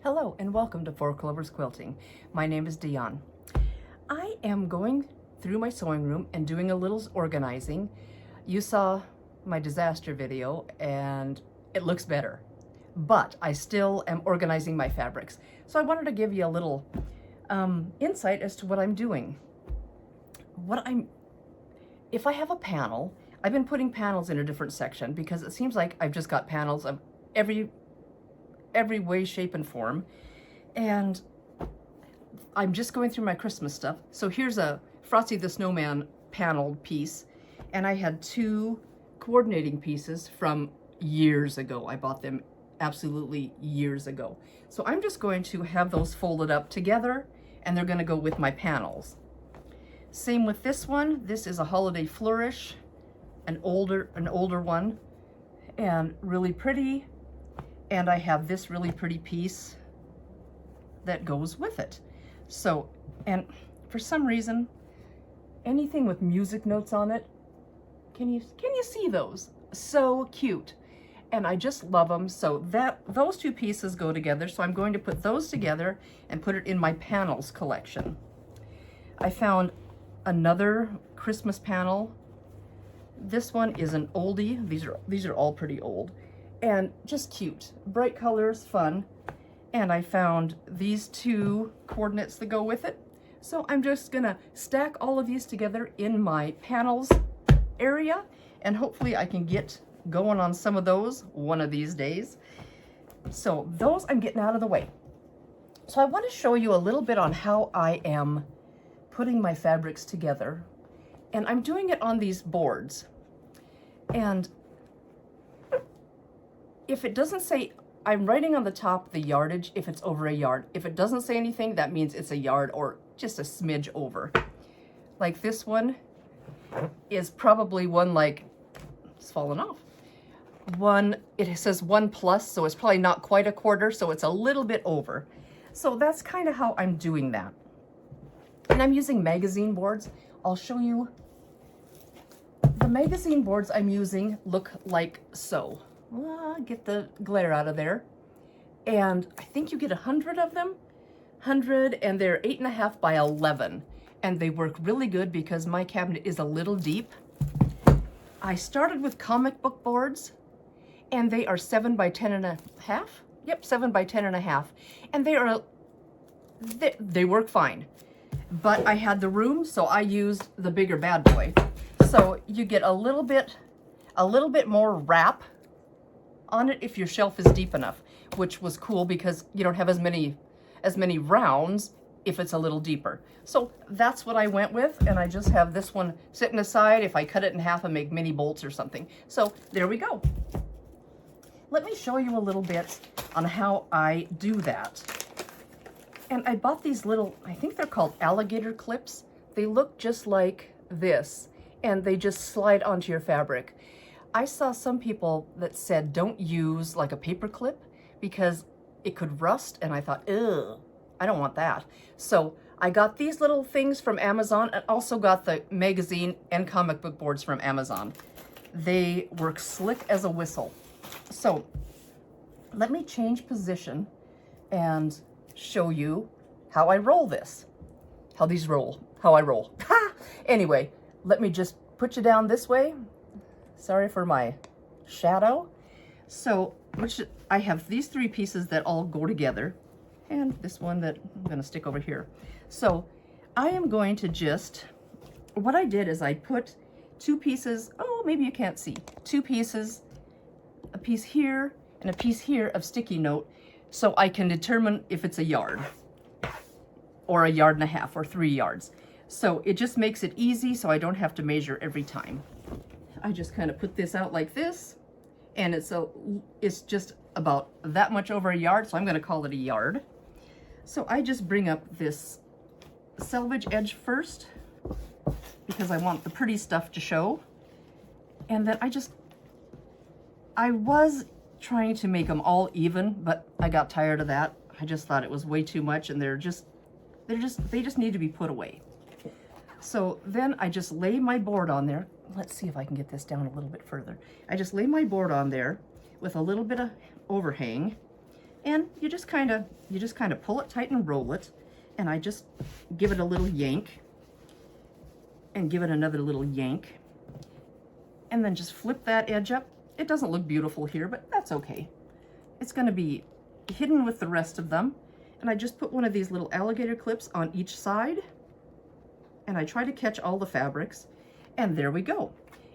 Hello and welcome to Clovers Quilting. My name is Diahn. I am going through my sewing room and doing a little organizing. You saw my disaster video and it looks better, but I still am organizing my fabrics. So I wanted to give you a little insight as to what I'm doing. If I have a panel, I've been putting panels in a different section because it seems like I've just got panels of every way, shape, and form. And I'm just going through my Christmas stuff. So here's a Frosty the Snowman paneled piece. And I had two coordinating pieces from years ago. I bought them absolutely years ago. So I'm just going to have those folded up together and they're going to go with my panels. Same with this one. This is a Holiday Flourish, an older one, and really pretty. And I have this really pretty piece that goes with it. So, and for some reason, anything with music notes on it, can you see those? So cute. And I just love them. So those two pieces go together. So I'm going to put those together and put it in my panels collection. I found another Christmas panel. This one is an oldie. These are all pretty old. And just cute, bright colors, fun. And I found these two coordinates that go with it. So I'm just gonna stack all of these together in my panels area, and hopefully I can get going on some of those one of these days. So those I'm getting out of the way. So I want to show you a little bit on how I am putting my fabrics together. And I'm doing it on these boards. And if it doesn't say, I'm writing on the top the yardage if it's over a yard. If it doesn't say anything, that means it's a yard or just a smidge over. Like this one is probably one, like, it's fallen off. It says 1+, so it's probably not quite a quarter, so it's a little bit over. So that's kind of how I'm doing that. And I'm using magazine boards. I'll show you. The magazine boards I'm using look like so. Get the glare out of there. And I think you get 100 of them. 100, and they're 8.5 by 11. And they work really good because my cabinet is a little deep. I started with comic book boards, and they are 7 by 10.5. Yep, 7 by 10.5. And they work fine. But I had the room, so I used the bigger bad boy. So you get a little bit more wrap on it if your shelf is deep enough, which was cool because you don't have as many rounds if it's a little deeper. So that's what I went with, and I just have this one sitting aside if I cut it in half and make mini bolts or something. So there we go. Let me show you a little bit on how I do that. And I bought these little, I think they're called alligator clips. They look just like this, and they just slide onto your fabric. I saw some people that said don't use like a paper clip because it could rust, and I thought, ugh, I don't want that. So I got these little things from Amazon and also got the magazine and comic book boards from Amazon. They work slick as a whistle. So let me change position and show you how I roll this. How I roll. Anyway, let me just put you down this way. Sorry for my shadow. So I have these three pieces that all go together, and this one that I'm going to stick over here. So I am going to what I did is I put two pieces, oh, maybe you can't see, two pieces, a piece here and a piece here of sticky note, so I can determine if it's a yard or a 1.5 yards or 3 yards. So it just makes it easy so I don't have to measure every time. I just kind of put this out like this, and it's just about that much over a yard, so I'm going to call it a yard. So I just bring up this selvage edge first because I want the pretty stuff to show. And then I was trying to make them all even, but I got tired of that. I just thought it was way too much, and they just need to be put away. So then I just lay my board on there. Let's see if I can get this down a little bit further. I just lay my board on there with a little bit of overhang, And you just kind of pull it tight and roll it. And I just give it a little yank and give it another little yank. And then just flip that edge up. It doesn't look beautiful here, but that's okay. It's going to be hidden with the rest of them. And I just put one of these little alligator clips on each side. And I try to catch all the fabrics. And there we go.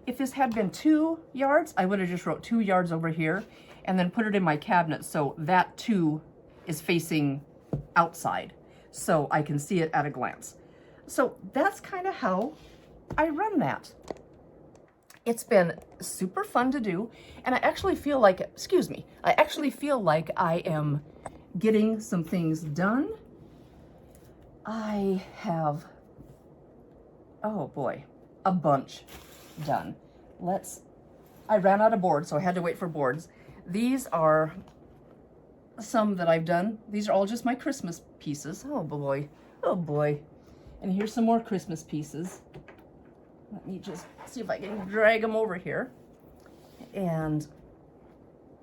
If this had been 2 yards, I would have just wrote 2 yards over here and then put it in my cabinet so that 2 is facing outside so I can see it at a glance. So that's kind of how I run that. It's been super fun to do, and I actually feel like, I actually feel like I am getting some things done. I have, oh boy, a bunch done. I ran out of boards, so I had to wait for boards. These are some that I've done. These are all just my Christmas pieces. Oh boy, oh boy. And here's some more Christmas pieces. Let me just see if I can drag them over here. And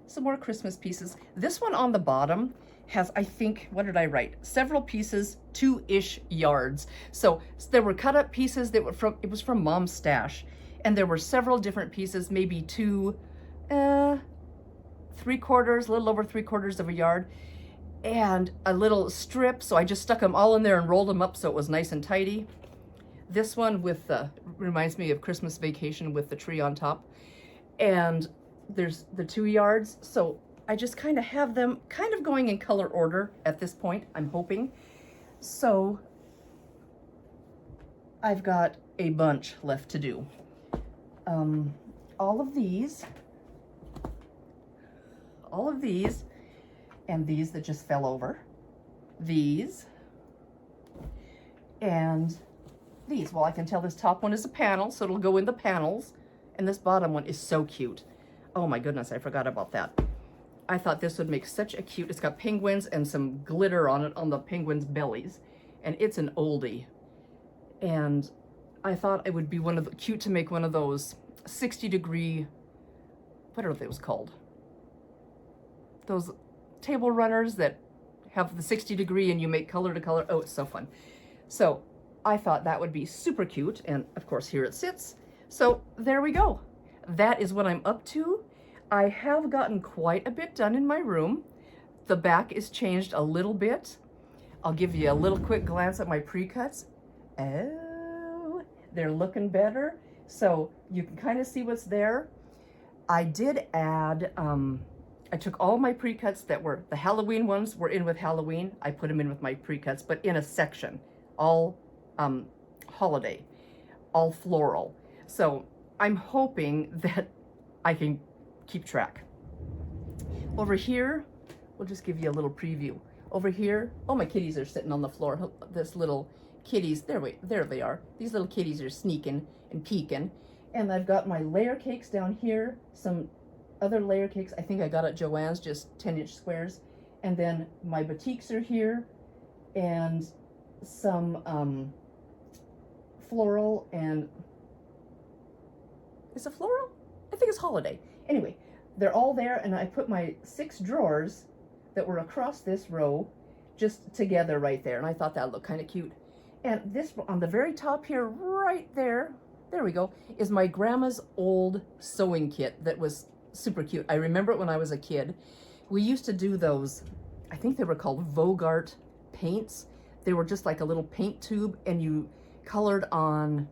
some more Christmas pieces. This one on the bottom has, I think, what did I write? Several pieces, 2-ish yards. So there were cut up pieces that were it was from Mom's stash. And there were several different pieces, maybe 2, 3/4, a little over 3/4 of a yard. And a little strip, so I just stuck them all in there and rolled them up so it was nice and tidy. This one with the, reminds me of Christmas Vacation with the tree on top. And there's the 2 yards, so I just kind of have them kind of going in color order at this point, I'm hoping. So I've got a bunch left to do. All of these, and these that just fell over, these, and these. Well, I can tell this top one is a panel, so it'll go in the panels, and this bottom one is so cute. Oh my goodness, I forgot about that. I thought this would make such a cute, it's got penguins and some glitter on it on the penguins' bellies, and it's an oldie. And I thought it would be cute to make one of those 60-degree, what are those called? Those table runners that have the 60-degree and you make color to color. Oh, it's so fun. So I thought that would be super cute, and of course here it sits. So there we go. That is what I'm up to. I have gotten quite a bit done in my room. The back is changed a little bit. I'll give you a little quick glance at my pre-cuts. Oh, they're looking better. So you can kind of see what's there. I did add, I took all my pre-cuts that were, the Halloween ones were in with Halloween. I put them in with my pre-cuts, but in a section, all holiday, all floral. So I'm hoping that I can keep track. Over here, we'll just give you a little preview. Over here, oh, my kitties are sitting on the floor. This little kitties, there they are. These little kitties are sneaking and peeking. And I've got my layer cakes down here, some other layer cakes I think I got at Joann's, just 10-inch squares. And then my batiks are here, and some floral, and is it floral? I think it's holiday. Anyway, they're all there, and I put my 6 drawers that were across this row just together right there, and I thought that looked kind of cute. And this on the very top here, right there we go, is my grandma's old sewing kit that was super cute. I remember it when I was a kid. We used to do those, I think they were called Vogart paints. They were just like a little paint tube, and you colored on,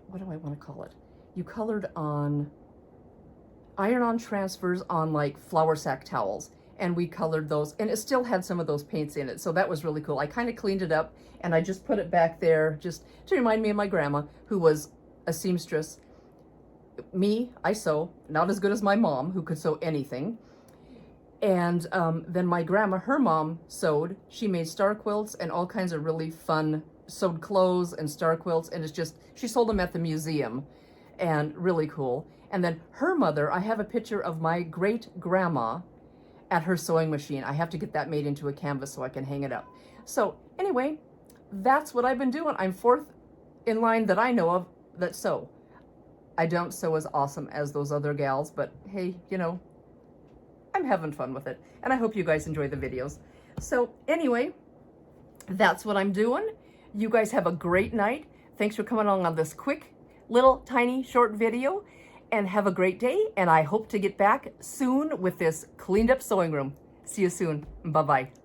what do I want to call it? You colored on iron-on transfers on like flour sack towels, and we colored those, and it still had some of those paints in it, so that was really cool. I kind of cleaned it up, and I just put it back there just to remind me of my grandma, who was a seamstress. Me, I sew, not as good as my mom, who could sew anything. And then my grandma, her mom sewed. She made star quilts and all kinds of really fun sewed clothes and star quilts, and it's just, she sold them at the museum, and really cool. And then her mother, I have a picture of my great grandma at her sewing machine. I have to get that made into a canvas so I can hang it up. So anyway, that's what I've been doing. I'm 4th in line that I know of that sew. I don't sew as awesome as those other gals, but hey, you know, I'm having fun with it. And I hope you guys enjoy the videos. So anyway, that's what I'm doing. You guys have a great night. Thanks for coming along on this quick, little, tiny, short video. And have a great day. And I hope to get back soon with this cleaned up sewing room. See you soon. Bye-bye.